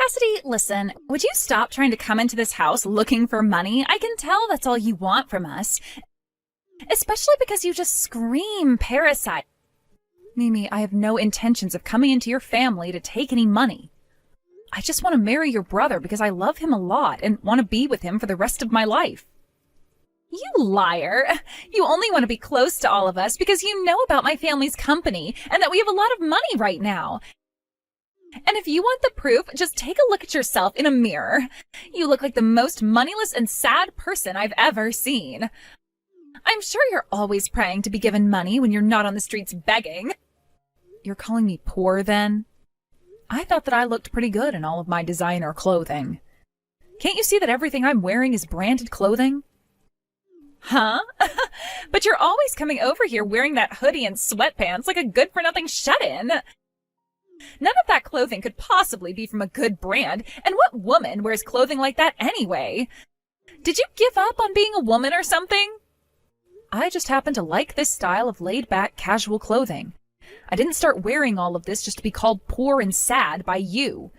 Cassidy, listen, would you stop trying to come into this house looking for money? I can tell that's all you want from us. Especially because you just scream parasite. Mimi, I have no intentions of coming into your family to take any money. I just want to marry your brother because I love him a lot and want to be with him for the rest of my life. You liar. You only want to be close to all of us because you know about my family's company and that we have a lot of money right now. And if you want the proof, just take a look at yourself in a mirror. You look like the most moneyless and sad person I've ever seen. I'm sure you're always praying to be given money when you're not on the streets begging. You're calling me poor, then? I thought that I looked pretty good in all of my designer clothing. Can't you see that everything I'm wearing is branded clothing? Huh? But you're always coming over here wearing that hoodie and sweatpants like a good-for-nothing shut-in. None of that clothing could possibly be from a good brand, and what woman wears clothing like that anyway? Did you give up on being a woman or something? I just happen to like this style of laid-back, casual clothing. I didn't start wearing all of this just to be called poor and sad by you.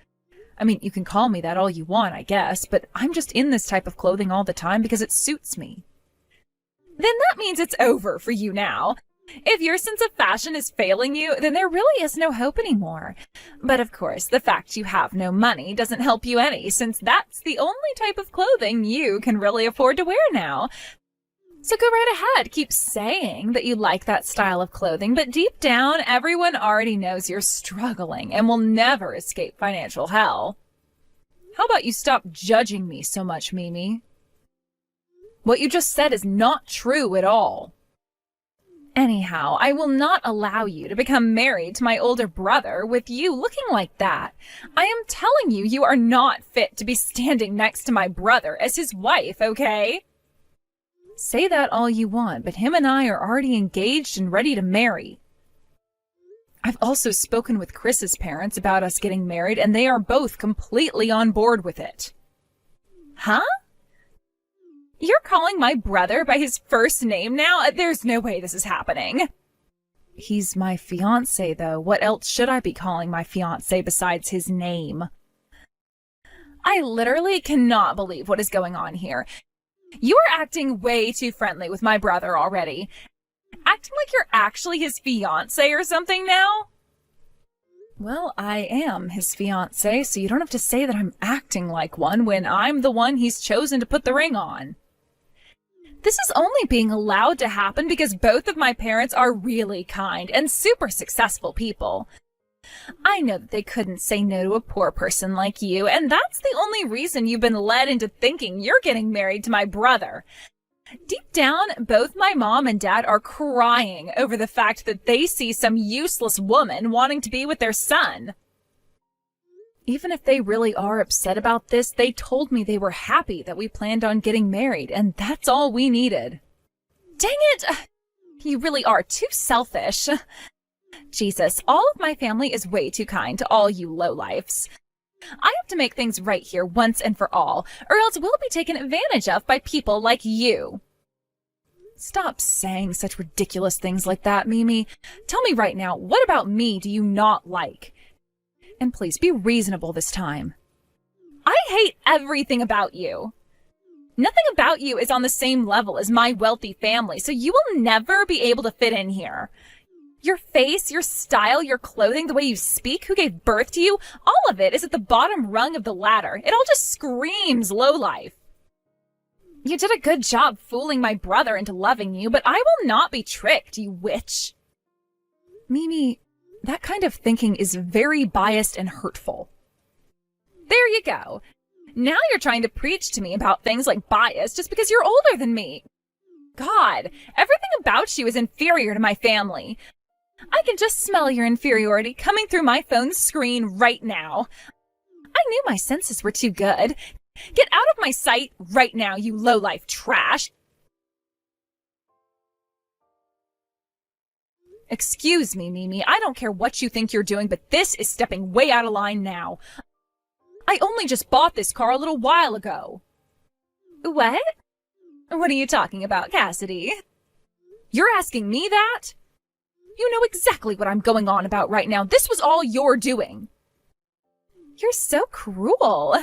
I mean, you can call me that all you want, I guess, but I'm just in this type of clothing all the time because it suits me. Then that means it's over for you now. If your sense of fashion is failing you, then there really is no hope anymore. But of course, the fact you have no money doesn't help you any, since that's the only type of clothing you can really afford to wear now. So go right ahead, keep saying that you like that style of clothing, but deep down, everyone already knows you're struggling and will never escape financial hell. How about you stop judging me so much, Mimi? What you just said is not true at all. Anyhow, I will not allow you to become married to my older brother with you looking like that. I am telling you, you are not fit to be standing next to my brother as his wife, okay? Say that all you want, but him and I are already engaged and ready to marry. I've also spoken with Chris's parents about us getting married, and they are both completely on board with it. Huh? You're calling my brother by his first name now? There's no way this is happening. He's my fiancé, though. What else should I be calling my fiancé besides his name? I literally cannot believe what is going on here. You are acting way too friendly with my brother already. Acting like you're actually his fiancé or something now? Well, I am his fiancé, so you don't have to say that I'm acting like one when I'm the one he's chosen to put the ring on. This is only being allowed to happen because both of my parents are really kind and super successful people. I know that they couldn't say no to a poor person like you, and that's the only reason you've been led into thinking you're getting married to my brother. Deep down, both my mom and dad are crying over the fact that they see some useless woman wanting to be with their son. Even if they really are upset about this, they told me they were happy that we planned on getting married, and that's all we needed. Dang it! You really are too selfish. Jesus, all of my family is way too kind to all you lowlifes. I have to make things right here once and for all, or else we'll be taken advantage of by people like you. Stop saying such ridiculous things like that, Mimi. Tell me right now, what about me do you not like? And please be reasonable this time. I hate everything about you. Nothing about you is on the same level as my wealthy family, so you will never be able to fit in here. Your face, your style, your clothing, the way you speak, who gave birth to you, all of it is at the bottom rung of the ladder. It all just screams lowlife. You did a good job fooling my brother into loving you, but I will not be tricked, you witch. Mimi, that kind of thinking is very biased and hurtful. There you go. Now you're trying to preach to me about things like bias just because you're older than me. God, everything about you is inferior to my family. I can just smell your inferiority coming through my phone's screen right now. I knew my senses were too good. Get out of my sight right now, you low-life trash. Excuse me, Mimi. I don't care what you think you're doing, but this is stepping way out of line now. I only just bought this car a little while ago. What? What are you talking about, Cassidy? You're asking me that? You know exactly what I'm going on about right now. This was all your doing. You're so cruel.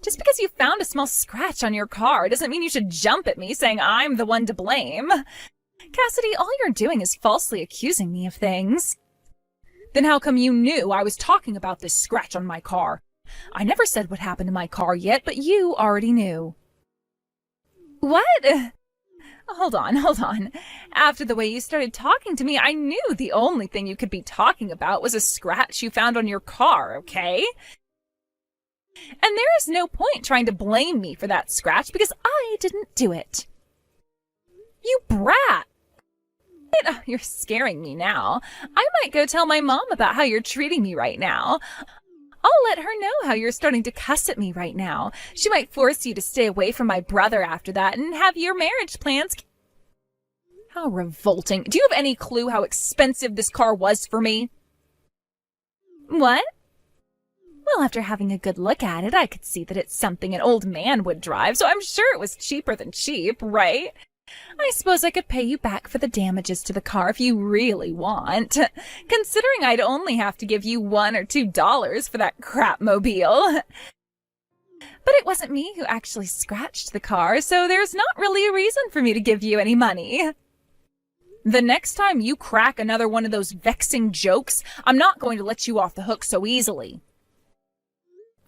Just because you found a small scratch on your car doesn't mean you should jump at me saying I'm the one to blame. Cassidy, all you're doing is falsely accusing me of things. Then how come you knew I was talking about this scratch on my car? I never said what happened to my car yet, but you already knew. What? Hold on. After the way you started talking to me, I knew the only thing you could be talking about was a scratch you found on your car, okay? And there is no point trying to blame me for that scratch because I didn't do it. You brat! You're scaring me now. I might go tell my mom about how you're treating me right now. I'll let her know how you're starting to cuss at me right now. She might force you to stay away from my brother after that and have your marriage plans. How revolting. Do you have any clue how expensive this car was for me? What? Well, after having a good look at it, I could see that it's something an old man would drive, so I'm sure it was cheaper than cheap, right? I suppose I could pay you back for the damages to the car if you really want, considering I'd only have to give you $1 or $2 for that crap-mobile. But it wasn't me who actually scratched the car, so there's not really a reason for me to give you any money. The next time you crack another one of those vexing jokes, I'm not going to let you off the hook so easily.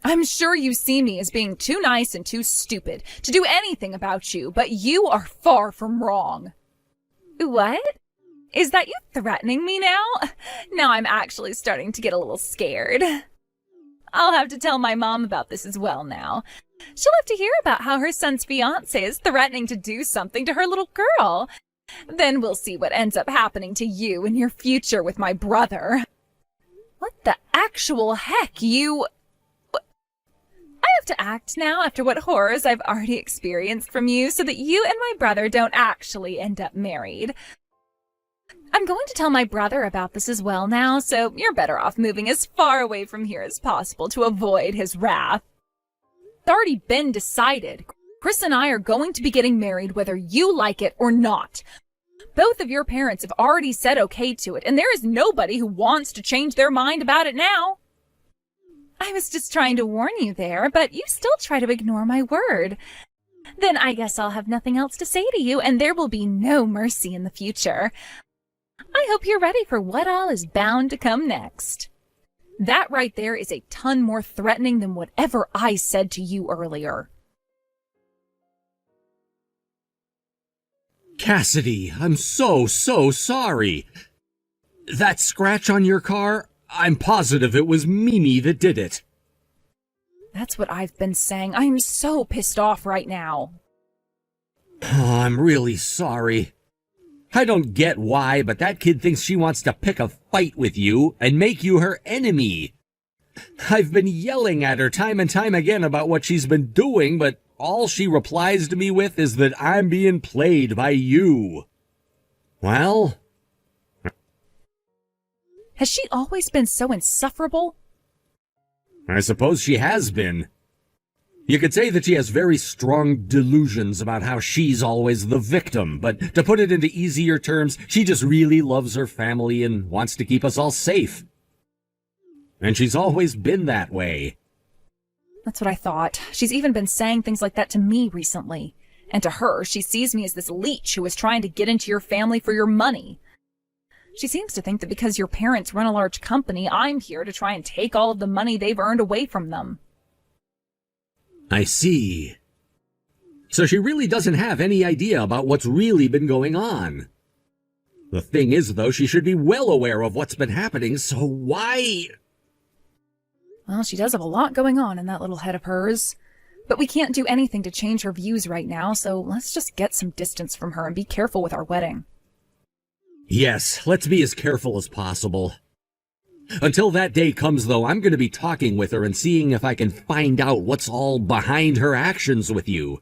I'm sure you see me as being too nice and too stupid to do anything about you, but you are far from wrong. What? Is that you threatening me now? Now I'm actually starting to get a little scared. I'll have to tell my mom about this as well now. She'll have to hear about how her son's fiancé is threatening to do something to her little girl. Then we'll see what ends up happening to you in your future with my brother. What the actual heck, you... I have to act now after what horrors I've already experienced from you so that you and my brother don't actually end up married. I'm going to tell my brother about this as well now, so you're better off moving as far away from here as possible to avoid his wrath. It's already been decided. Chris and I are going to be getting married whether you like it or not. Both of your parents have already said okay to it, and there is nobody who wants to change their mind about it now. I was just trying to warn you there, but you still try to ignore my word. Then I guess I'll have nothing else to say to you, and there will be no mercy in the future. I hope you're ready for what all is bound to come next. That right there is a ton more threatening than whatever I said to you earlier. Cassidy, I'm so sorry. That scratch on your car, I'm positive it was Mimi that did it. That's what I've been saying. I'm so pissed off right now. Oh, I'm really sorry. I don't get why, but that kid thinks she wants to pick a fight with you and make you her enemy. I've been yelling at her time and time again about what she's been doing, but all she replies to me with is that I'm being played by you. Well... Has she always been so insufferable? I suppose she has been. You could say that she has very strong delusions about how she's always the victim, but to put it into easier terms, she just really loves her family and wants to keep us all safe. And she's always been that way. That's what I thought. She's even been saying things like that to me recently. And to her, she sees me as this leech who is trying to get into your family for your money. She seems to think that because your parents run a large company, I'm here to try and take all of the money they've earned away from them. I see. So she really doesn't have any idea about what's really been going on. The thing is, though, she should be well aware of what's been happening, so why... Well, she does have a lot going on in that little head of hers. But we can't do anything to change her views right now, so let's just get some distance from her and be careful with our wedding. Yes, let's be as careful as possible. Until that day comes, though, I'm going to be talking with her and seeing if I can find out what's all behind her actions with you.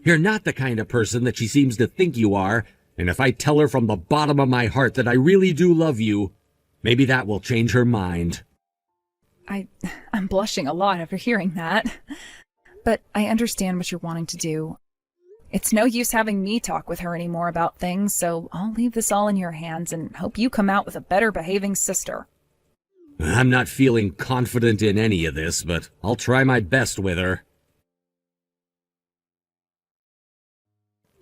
You're not the kind of person that she seems to think you are, and if I tell her from the bottom of my heart that I really do love you, maybe that will change her mind. I'm blushing a lot after hearing that. But I understand what you're wanting to do. It's no use having me talk with her anymore about things, so I'll leave this all in your hands and hope you come out with a better behaving sister. I'm not feeling confident in any of this, but I'll try my best with her.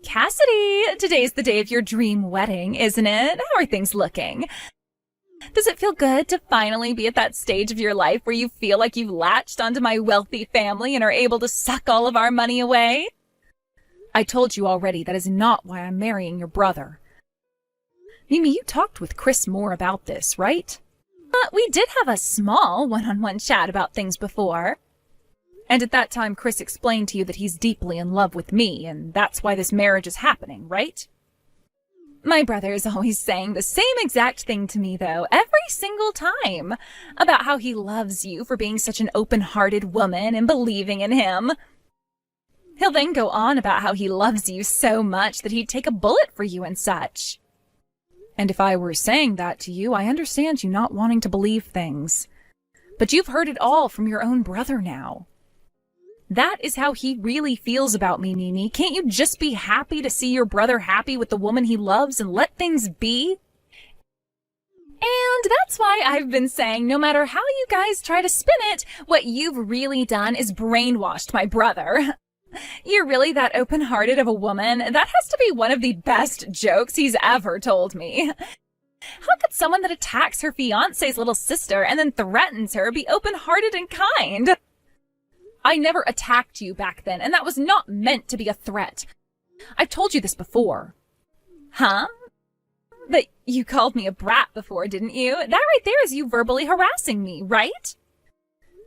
Cassidy, today's the day of your dream wedding, isn't it? How are things looking? Does it feel good to finally be at that stage of your life where you feel like you've latched onto my wealthy family and are able to suck all of our money away? I told you already that is not why I'm marrying your brother. Mimi, you talked with Chris more about this, right? We did have a small one-on-one chat about things before. And at that time, Chris explained to you that he's deeply in love with me, and that's why this marriage is happening, right? My brother is always saying the same exact thing to me, though, every single time, about how he loves you for being such an open-hearted woman and believing in him. He'll then go on about how he loves you so much that he'd take a bullet for you and such. And if I were saying that to you, I understand you not wanting to believe things. But you've heard it all from your own brother now. That is how he really feels about me, Mimi. Can't you just be happy to see your brother happy with the woman he loves and let things be? And that's why I've been saying no matter how you guys try to spin it, what you've really done is brainwashed my brother. You're really that open-hearted of a woman? That has to be one of the best jokes he's ever told me. How could someone that attacks her fiancé's little sister and then threatens her be open-hearted and kind? I never attacked you back then, and that was not meant to be a threat. I've told you this before. Huh? But you called me a brat before, didn't you? That right there is you verbally harassing me, right?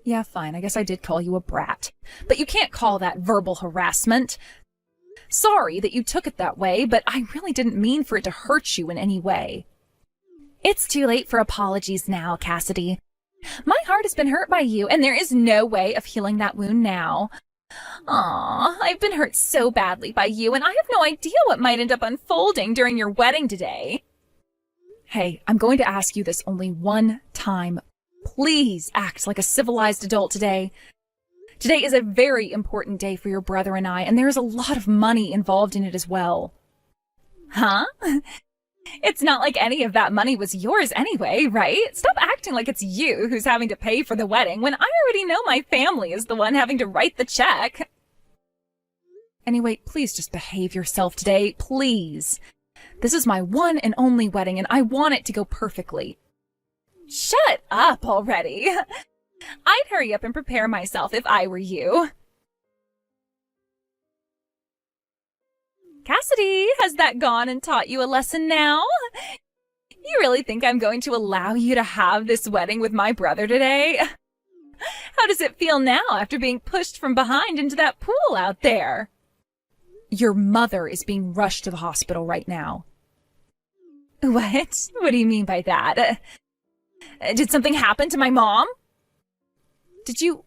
Yeah, fine, I guess I did call you a brat. But you can't call that verbal harassment. Sorry that you took it that way, but I really didn't mean for it to hurt you in any way. It's too late for apologies now, Cassidy. My heart has been hurt by you, and there is no way of healing that wound now. Aw, I've been hurt so badly by you, and I have no idea what might end up unfolding during your wedding today. Hey, I'm going to ask you this only one time. Please act like a civilized adult today. Today is a very important day for your brother and I, and there is a lot of money involved in it as well. Huh? It's not like any of that money was yours anyway, right? Stop acting like it's you who's having to pay for the wedding when I already know my family is the one having to write the check. Anyway, please just behave yourself today, please. This is my one and only wedding, and I want it to go perfectly. Shut up already. I'd hurry up and prepare myself if I were you. Cassidy, has that gone and taught you a lesson now? You really think I'm going to allow you to have this wedding with my brother today? How does it feel now after being pushed from behind into that pool out there? Your mother is being rushed to the hospital right now. What? What do you mean by that? Did something happen to my mom? Did you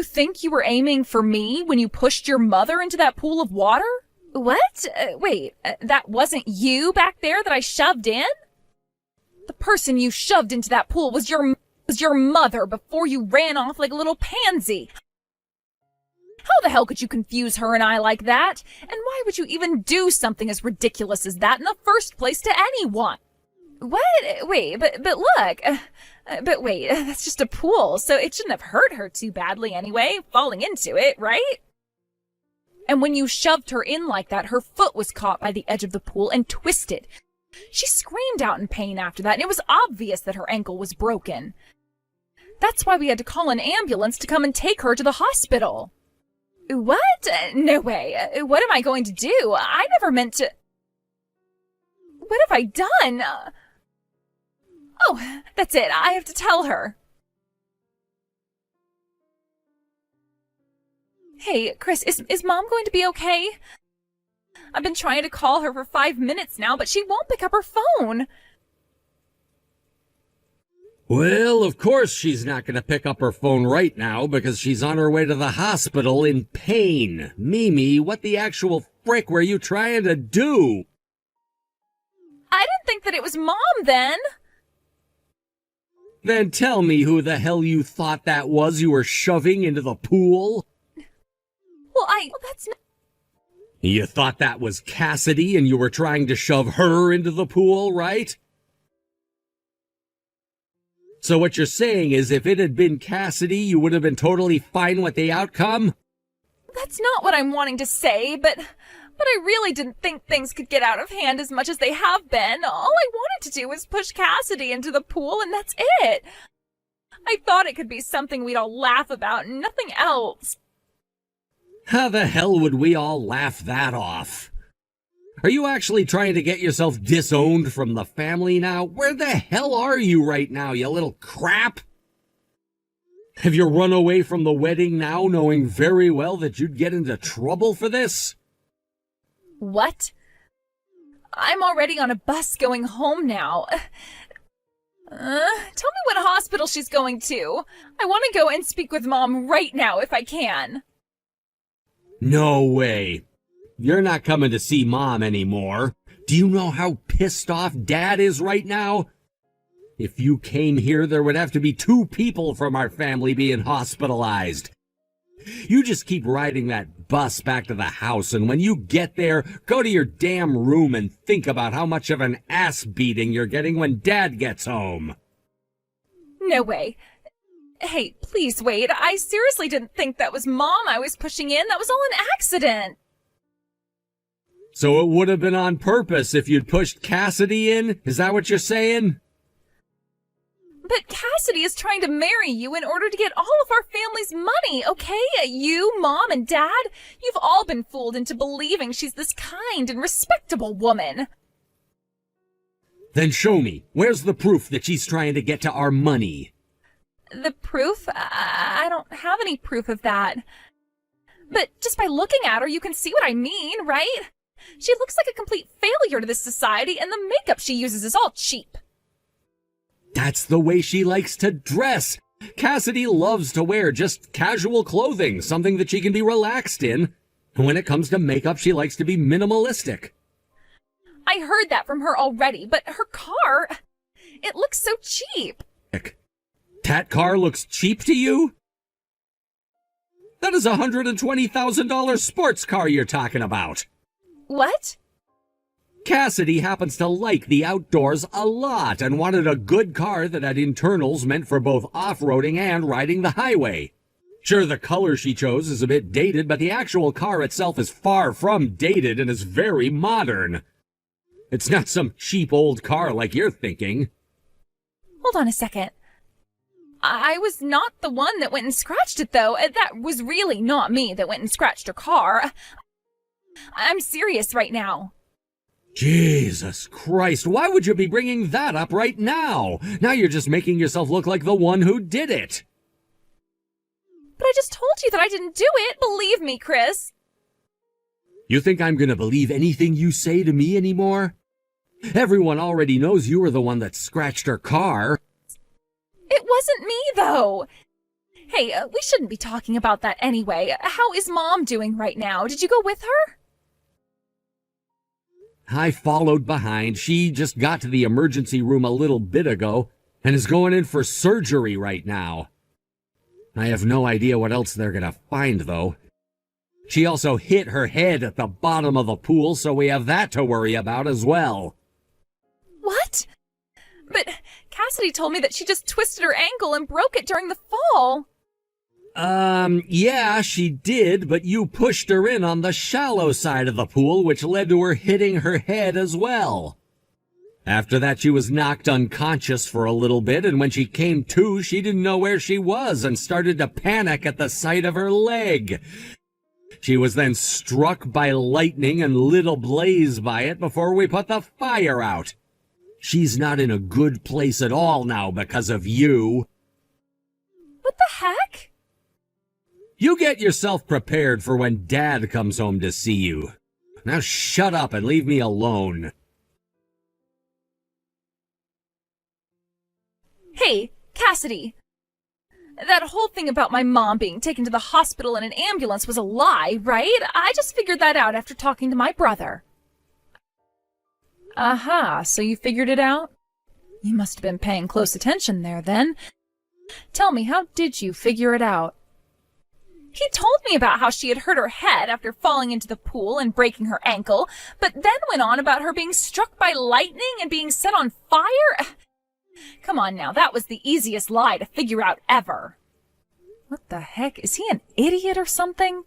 think you were aiming for me when you pushed your mother into that pool of water? What? Wait, that wasn't you back there that I shoved in? The person you shoved into that pool was your mother before you ran off like a little pansy. How the hell could you confuse her and I like that? And why would you even do something as ridiculous as that in the first place to anyone? What? Wait, but look. But wait, that's just a pool, so it shouldn't have hurt her too badly anyway, falling into it, right? And when you shoved her in like that, her foot was caught by the edge of the pool and twisted. She screamed out in pain after that, and it was obvious that her ankle was broken. That's why we had to call an ambulance to come and take her to the hospital. What? No way. What am I going to do? I never meant to... What have I done? Oh, that's it. I have to tell her. Hey, Chris, is Mom going to be okay? I've been trying to call her for 5 minutes now, but she won't pick up her phone. Well, of course she's not going to pick up her phone right now because she's on her way to the hospital in pain. Mimi, what the actual frick were you trying to do? I didn't think that it was Mom then. Then tell me who the hell you thought that was you were shoving into the pool? Well, that's not... You thought that was Cassidy and you were trying to shove her into the pool, right? So what you're saying is if it had been Cassidy, you would have been totally fine with the outcome? That's not what I'm wanting to say, but I really didn't think things could get out of hand as much as they have been. All I wanted to do was push Cassidy into the pool, and that's it. I thought it could be something we'd all laugh about and nothing else. How the hell would we all laugh that off? Are you actually trying to get yourself disowned from the family now? Where the hell are you right now, you little crap? Have you run away from the wedding now, knowing very well that you'd get into trouble for this? What? I'm already on a bus going home now. Tell me what hospital she's going to. I want to go and speak with Mom right now if I can. No way. You're not coming to see Mom anymore. Do you know how pissed off Dad is right now? If you came here, there would have to be 2 people from our family being hospitalized. You just keep riding that bus back to the house, and when you get there, go to your damn room and think about how much of an ass beating you're getting when Dad gets home. No way. Hey, please wait. I seriously didn't think that was Mom I was pushing in. That was all an accident. So it would have been on purpose if you'd pushed Cassidy in? Is that what you're saying? But Cassidy is trying to marry you in order to get all of our family's money, okay? You, Mom, and Dad, you've all been fooled into believing she's this kind and respectable woman. Then show me. Where's the proof that she's trying to get to our money? The proof? I don't have any proof of that. But just by looking at her, you can see what I mean, right? She looks like a complete failure to this society, and the makeup she uses is all cheap. That's the way she likes to dress. Cassidy loves to wear just casual clothing, something that she can be relaxed in. When it comes to makeup, she likes to be minimalistic. I heard that from her already, but her car, it looks so cheap. That car looks cheap to you? That is a $120,000 sports car you're talking about. What? Cassidy happens to like the outdoors a lot and wanted a good car that had internals meant for both off-roading and riding the highway. Sure, the color she chose is a bit dated, but the actual car itself is far from dated and is very modern. It's not some cheap old car like you're thinking. Hold on a second. I was not the one that went and scratched it, though. That was really not me that went and scratched her car. I'm serious right now. Jesus Christ, why would you be bringing that up right now? Now you're just making yourself look like the one who did it. But I just told you that I didn't do it. Believe me, Chris. You think I'm gonna believe anything you say to me anymore? Everyone already knows you were the one that scratched her car. It wasn't me, though. Hey, we shouldn't be talking about that anyway. How is Mom doing right now? Did you go with her? I followed behind. She just got to the emergency room a little bit ago and is going in for surgery right now. I have no idea what else they're gonna find, though. She also hit her head at the bottom of the pool, so we have that to worry about as well. What? But Cassidy told me that she just twisted her ankle and broke it during the fall. Yeah, she did, but you pushed her in on the shallow side of the pool, which led to her hitting her head as well. After that, she was knocked unconscious for a little bit, and when she came to, she didn't know where she was and started to panic at the sight of her leg. She was then struck by lightning and lit ablaze by it before we put the fire out. She's not in a good place at all now because of you. What the heck? You get yourself prepared for when Dad comes home to see you. Now shut up and leave me alone. Hey, Cassidy. That whole thing about my mom being taken to the hospital in an ambulance was a lie, right? I just figured that out after talking to my brother. Aha, so you figured it out? You must have been paying close attention there, then. Tell me, how did you figure it out? He told me about how she had hurt her head after falling into the pool and breaking her ankle, but then went on about her being struck by lightning and being set on fire. Come on now, that was the easiest lie to figure out ever. What the heck? Is he an idiot or something?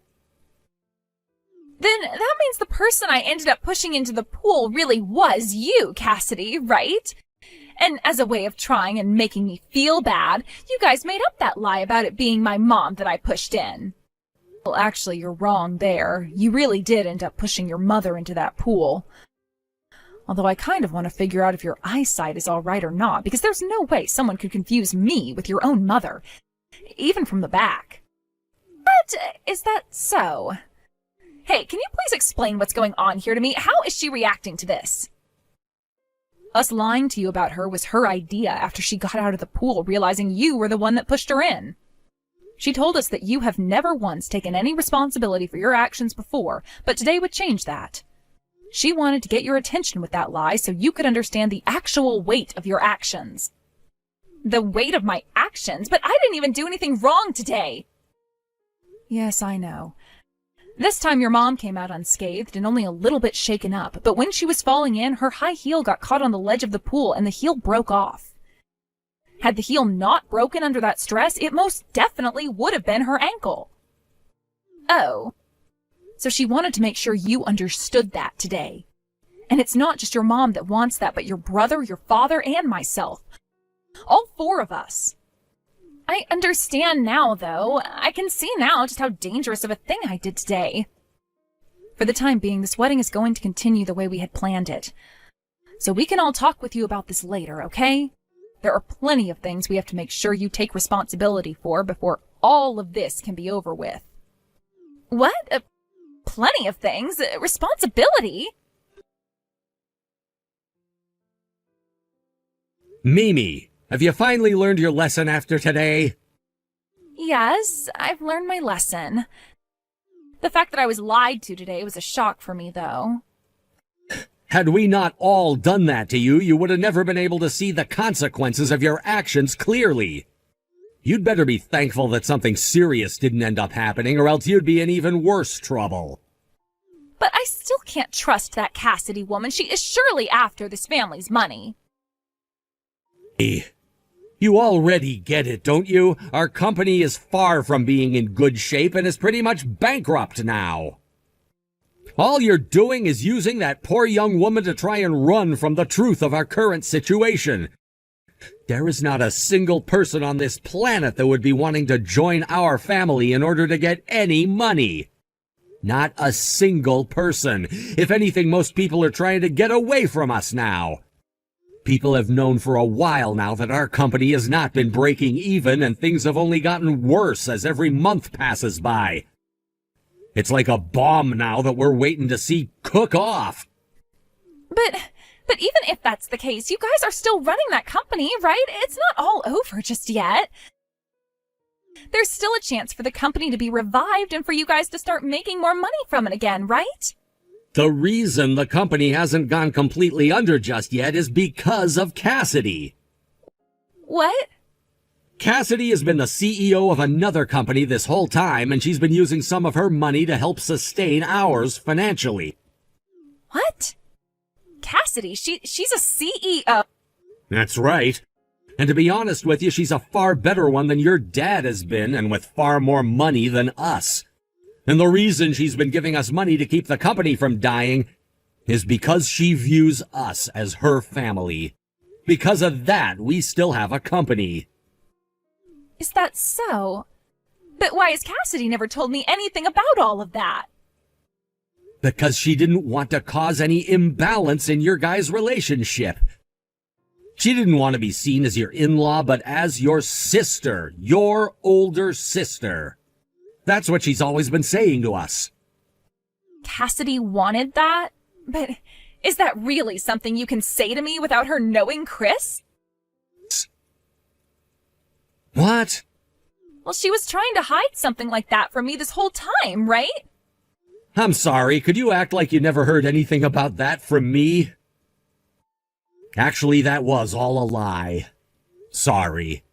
Then that means the person I ended up pushing into the pool really was you, Cassidy, right? And as a way of trying and making me feel bad, you guys made up that lie about it being my mom that I pushed in. Well, actually, you're wrong there. You really did end up pushing your mother into that pool. Although I kind of want to figure out if your eyesight is all right or not, because there's no way someone could confuse me with your own mother, even from the back. But is that so? Hey, can you please explain what's going on here to me? How is she reacting to this? Us lying to you about her was her idea after she got out of the pool, realizing you were the one that pushed her in. She told us that you have never once taken any responsibility for your actions before, but today would change that. She wanted to get your attention with that lie so you could understand the actual weight of your actions. The weight of my actions? But I didn't even do anything wrong today. Yes, I know. This time your mom came out unscathed and only a little bit shaken up, but when she was falling in, her high heel got caught on the ledge of the pool and the heel broke off. Had the heel not broken under that stress, it most definitely would have been her ankle. Oh. So she wanted to make sure you understood that today. And it's not just your mom that wants that, but your brother, your father, and myself. All four of us. I understand now, though. I can see now just how dangerous of a thing I did today. For the time being, this wedding is going to continue the way we had planned it. So we can all talk with you about this later, okay? There are plenty of things we have to make sure you take responsibility for before all of this can be over with. What? Plenty of things? Responsibility? Mimi, have you finally learned your lesson after today? Yes, I've learned my lesson. The fact that I was lied to today was a shock for me, though. Had we not all done that to you, you would have never been able to see the consequences of your actions clearly. You'd better be thankful that something serious didn't end up happening, or else you'd be in even worse trouble. But I still can't trust that Cassidy woman. She is surely after this family's money. You already get it, don't you? Our company is far from being in good shape and is pretty much bankrupt now. All you're doing is using that poor young woman to try and run from the truth of our current situation. There is not a single person on this planet that would be wanting to join our family in order to get any money. Not a single person. If anything, most people are trying to get away from us now. People have known for a while now that our company has not been breaking even, and things have only gotten worse as every month passes by. It's like a bomb now that we're waiting to see cook off. But even if that's the case, you guys are still running that company, right? It's not all over just yet. There's still a chance for the company to be revived and for you guys to start making more money from it again, right? The reason the company hasn't gone completely under just yet is because of Cassidy. What? Cassidy has been the CEO of another company this whole time, and she's been using some of her money to help sustain ours financially. What? Cassidy, she's a CEO. That's right. And to be honest with you, she's a far better one than your dad has been, and with far more money than us. And the reason she's been giving us money to keep the company from dying is because she views us as her family. Because of that, we still have a company. Is that so? But why has Cassidy never told me anything about all of that? Because she didn't want to cause any imbalance in your guys' relationship. She didn't want to be seen as your in-law, but as your sister, your older sister. That's what she's always been saying to us. Cassidy wanted that? But is that really something you can say to me without her knowing, Chris? What? Well, she was trying to hide something like that from me this whole time, right? I'm sorry, could you act like you never heard anything about that from me? Actually, that was all a lie. Sorry.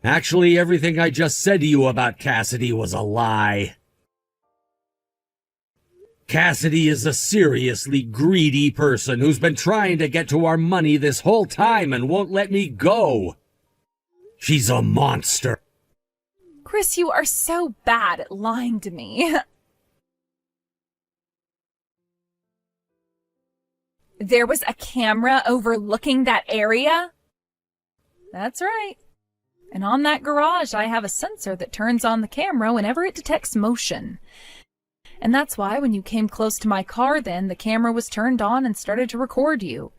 Actually, everything I just said to you about Cassidy was a lie. Cassidy is a seriously greedy person who's been trying to get to our money this whole time and won't let me go. She's a monster. Chris, you are so bad at lying to me. There was a camera overlooking that area? That's right. And on that garage, I have a sensor that turns on the camera whenever it detects motion. And that's why when you came close to my car then, the camera was turned on and started to record you.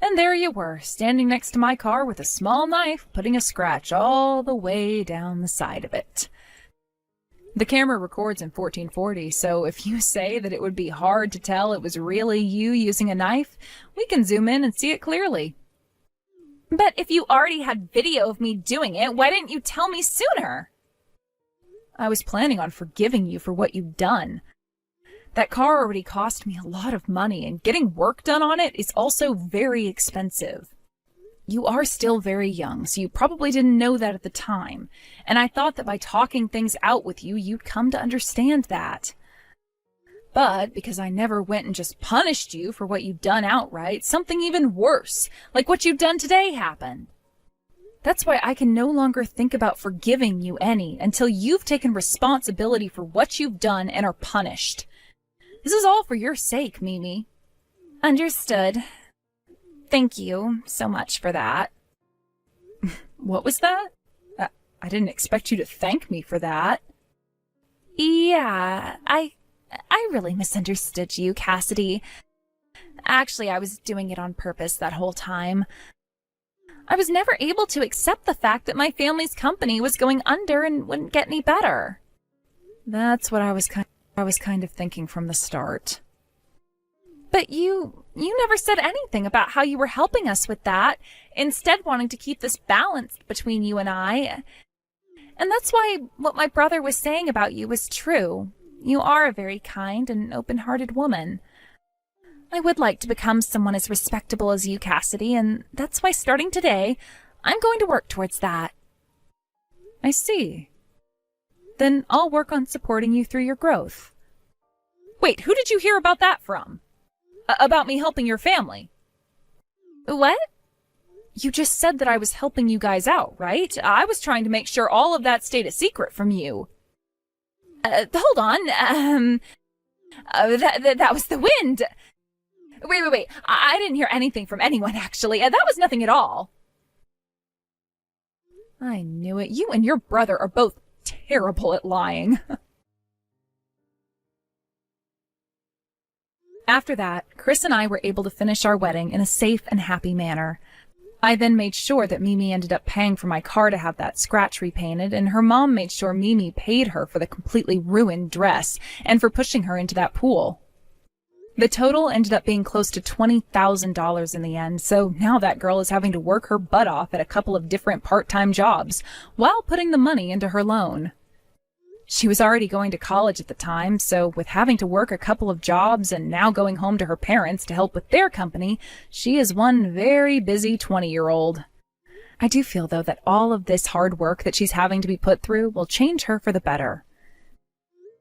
And there you were, standing next to my car with a small knife, putting a scratch all the way down the side of it. The camera records in 1440, so if you say that it would be hard to tell it was really you using a knife, we can zoom in and see it clearly. But if you already had video of me doing it, why didn't you tell me sooner? I was planning on forgiving you for what you've done. That car already cost me a lot of money, and getting work done on it is also very expensive. You are still very young, so you probably didn't know that at the time, and I thought that by talking things out with you, you'd come to understand that. But because I never went and just punished you for what you'd done outright, something even worse, like what you've done today, happened. That's why I can no longer think about forgiving you any until you've taken responsibility for what you've done and are punished. This is all for your sake, Mimi. Understood. Thank you so much for that. What was that? I didn't expect you to thank me for that. Yeah, I really misunderstood you, Cassidy. Actually, I was doing it on purpose that whole time. I was never able to accept the fact that my family's company was going under and wouldn't get any better. That's what I was kind of thinking from the start. But you never said anything about how you were helping us with that, instead wanting to keep this balanced between you and I. And that's why what my brother was saying about you was true. You are a very kind and open-hearted woman. I would like to become someone as respectable as you, Cassidy, and that's why starting today, I'm going to work towards that. I see. Then I'll work on supporting you through your growth. Wait, who did you hear about that from? About me helping your family? What? You just said that I was helping you guys out, right? I was trying to make sure all of that stayed a secret from you. Hold on. That was the wind. Wait. I didn't hear anything from anyone, actually. That was nothing at all. I knew it. You and your brother are both terrible at lying. After that, Chris and I were able to finish our wedding in a safe and happy manner. I then made sure that Mimi ended up paying for my car to have that scratch repainted, and her mom made sure Mimi paid her for the completely ruined dress and for pushing her into that pool. The total ended up being close to $20,000 in the end, so now that girl is having to work her butt off at a couple of different part-time jobs while putting the money into her loan. She was already going to college at the time, so with having to work a couple of jobs and now going home to her parents to help with their company, she is one very busy 20-year-old. I do feel, though, that all of this hard work that she's having to be put through will change her for the better.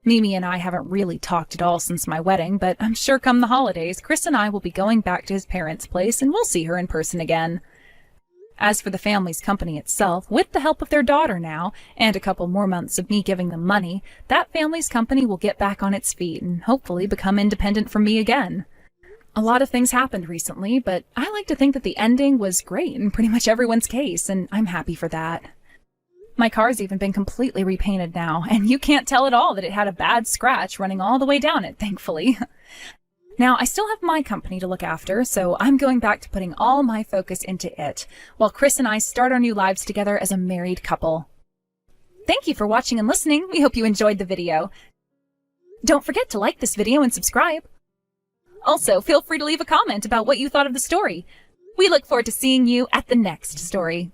Mimi and I haven't really talked at all since my wedding, but I'm sure come the holidays, Chris and I will be going back to his parents' place and we'll see her in person again. As for the family's company itself, with the help of their daughter now, and a couple more months of me giving them money, that family's company will get back on its feet and hopefully become independent from me again. A lot of things happened recently, but I like to think that the ending was great in pretty much everyone's case, and I'm happy for that. My car's even been completely repainted now, and you can't tell at all that it had a bad scratch running all the way down it, thankfully. Now, I still have my company to look after, so I'm going back to putting all my focus into it, while Chris and I start our new lives together as a married couple. Thank you for watching and listening. We hope you enjoyed the video. Don't forget to like this video and subscribe. Also, feel free to leave a comment about what you thought of the story. We look forward to seeing you at the next story.